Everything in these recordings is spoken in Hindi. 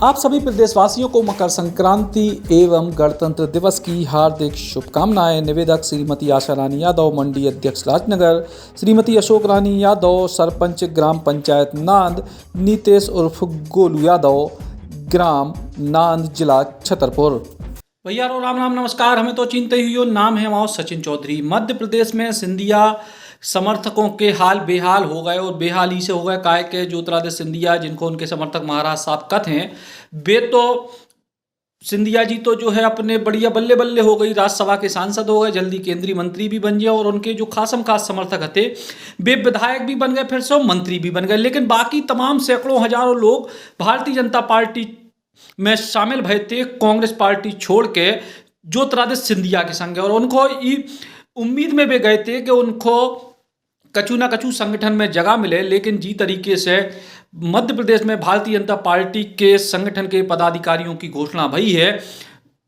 आप सभी प्रदेशवासियों को मकर संक्रांति एवं गणतंत्र दिवस की हार्दिक शुभकामनाएं। निवेदक श्रीमती आशा रानी यादव, मंडी अध्यक्ष राजनगर, श्रीमती अशोक रानी यादव, सरपंच ग्राम पंचायत नांद, नीतेश उर्फ गोलू यादव, ग्राम नांद, जिला छतरपुर। भैया राम राम नमस्कार। हमें तो चिंता ही हो। नाम है हमारा सचिन चौधरी। मध्य प्रदेश में सिंधिया समर्थकों के हाल बेहाल हो गए और बेहाली से हो गए काय के ज्योतिरादित्य सिंधिया, जिनको उनके समर्थक महाराज साहब कथ हैं, वे तो सिंधिया जी तो जो है अपने बढ़िया बल्ले बल्ले हो गई, राज्यसभा के सांसद हो गए, जल्दी केंद्रीय मंत्री भी बन गए और उनके जो खासम खास समर्थक थे वे विधायक भी बन गए, फिर से मंत्री भी बन गए। लेकिन बाकी तमाम सैकड़ों हजारों लोग भारतीय जनता पार्टी में शामिल भय थे, कांग्रेस पार्टी छोड़ के ज्योतिरादित्य सिंधिया के संग, और उनको उम्मीद में भी गए थे कि उनको कछु ना कछु संगठन में जगह मिले। लेकिन जी तरीके से मध्य प्रदेश में भारतीय जनता पार्टी के संगठन के पदाधिकारियों की घोषणा भई है,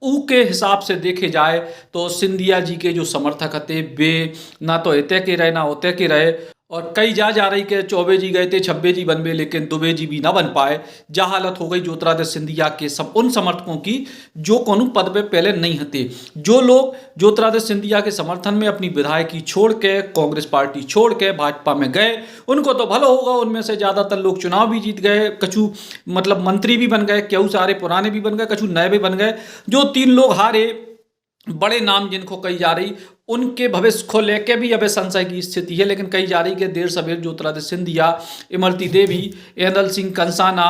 ऊ के हिसाब से देखे जाए तो सिंधिया जी के जो समर्थक थे वे ना तो इतने के रहे ना होते के रहे, और कई जा रही के चौबे जी गए थे, छब्बे जी बनबे, लेकिन दुबे जी भी ना बन पाए। जा हालत हो गई ज्योतिरादित्य सिंधिया के उन समर्थकों की जो कोनो पद पे पहले नहीं हते। जो लोग ज्योतिरादित्य सिंधिया के समर्थन में अपनी विधायकी छोड़ के, कांग्रेस पार्टी छोड़ के भाजपा में गए, उनको तो भला होगा। उनमें से ज्यादातर लोग चुनाव भी जीत गए, कछु मतलब मंत्री भी बन गए, क्यों सारे पुराने भी बन गए, कछु नए भी बन गए। जो 3 लोग हारे, बड़े नाम जिनको कही जा रही, उनके भविष्य को लेके भी अब संशय की स्थिति है। लेकिन कही जा रही कि देर सवेर ज्योतिरादित्य सिंधिया, इमरती देवी, एंदल सिंह कंसाना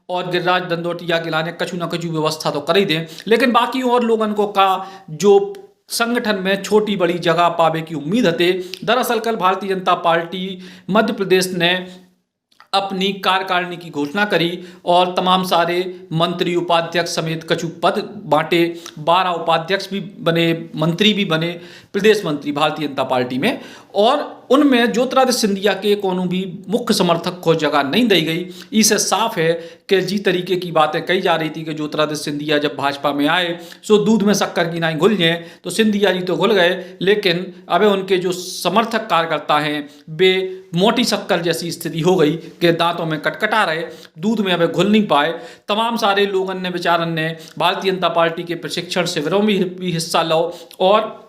और गिरिराज दंडोतिया के लाने कछु न कछु व्यवस्था तो कर ही दें। लेकिन बाकी और लोगों को का जो संगठन में छोटी बड़ी जगह पावे की उम्मीद है। दरअसल कल भारतीय जनता पार्टी मध्य प्रदेश ने अपनी कार्यकारिणी की घोषणा करी और तमाम सारे मंत्री उपाध्यक्ष समेत कछु पद बांटे। 12 उपाध्यक्ष भी बने, मंत्री भी बने, प्रदेश मंत्री भारतीय जनता पार्टी में, और उनमें ज्योतिरादित्य सिंधिया के कोनो भी मुख्य समर्थक को जगह नहीं दी गई। इससे साफ है कि जी तरीके की बातें कही जा रही थी कि ज्योतिरादित्य सिंधिया जब भाजपा में आए सो दूध में शक्कर की नाई घुल जाए, तो सिंधिया जी तो घुल गए, लेकिन अब उनके जो समर्थक कार्यकर्ता हैं वे मोटी शक्कर जैसी स्थिति हो गई कि दांतों में कटकटा रहे, दूध में अब घुल नहीं पाए। तमाम सारे लोगों ने बेचारन ने भारतीय जनता पार्टी के प्रशिक्षण शिविरों में भी हिस्सा लो और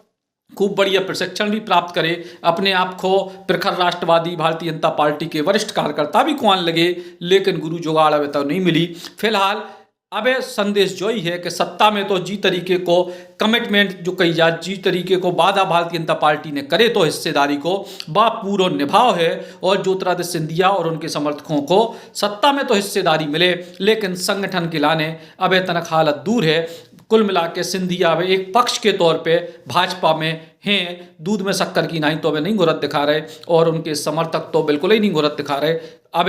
खूब बढ़िया प्रशिक्षण भी प्राप्त करे। अपने आप को प्रखर राष्ट्रवादी भारतीय जनता पार्टी के वरिष्ठ कार्यकर्ता भी कुआन लगे, लेकिन गुरु जुगाड़ अब तक नहीं मिली। फिलहाल अब संदेश जो ही है कि सत्ता में तो जी तरीके को कमिटमेंट जो कही जाए, जी तरीके को वादा भारतीय जनता पार्टी ने करे तो हिस्सेदारी को बा पूरा निभाव है, और ज्योतिरादित्य सिंधिया और उनके समर्थकों को सत्ता में तो हिस्सेदारी मिले, लेकिन संगठन के लाने अब तनक हालत दूर है। कुल मिला के सिंधिया अब एक पक्ष के तौर पे भाजपा में हैं, दूध में शक्कर की नाई तो वे नहीं घुरत दिखा रहे, और उनके समर्थक तो बिल्कुल ही नहीं घुरत दिखा रहे। अब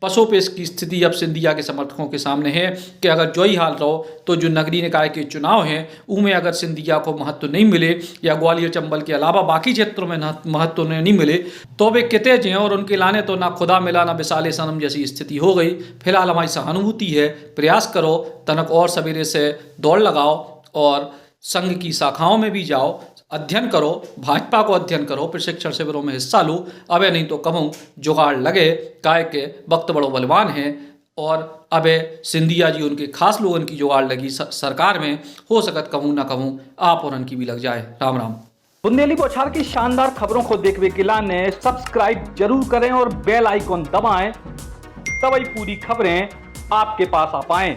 पसोपेश की स्थिति अब सिंधिया के समर्थकों के सामने है कि अगर जो ही हाल रहो तो जो नगरीय निकाय के चुनाव हैं उनमें अगर सिंधिया को महत्व नहीं मिले, या ग्वालियर चंबल के अलावा बाकी क्षेत्रों में महत्व नहीं मिले, तो वे किते जाएं, और उनके लाने तो ना खुदा मिला ना विशाले सनम जैसी स्थिति हो गई। फिलहाल हमारी सहानुभूति है, प्रयास करो, तनक और सवेरे से दौड़ लगाओ और संघ की शाखाओं में भी जाओ, अध्ययन करो, भाजपा को अध्ययन करो, प्रशिक्षण शिविरों में हिस्सा लो। अब नहीं तो कहूँ जुगाड़ लगे, काय के वक्त बड़ो बलवान है, और अब सिंधिया जी उनके खास लोगों की जुगाड़ लगी सरकार में, हो सकत कहूँ ना कहूँ आप और उनकी भी लग जाए। राम राम। बुंदेली बौछार की शानदार खबरों को देखने के लिए सब्सक्राइब जरूर करें और बेल आइकॉन दबाएं, तभी पूरी खबरें आपके पास आ पाएं।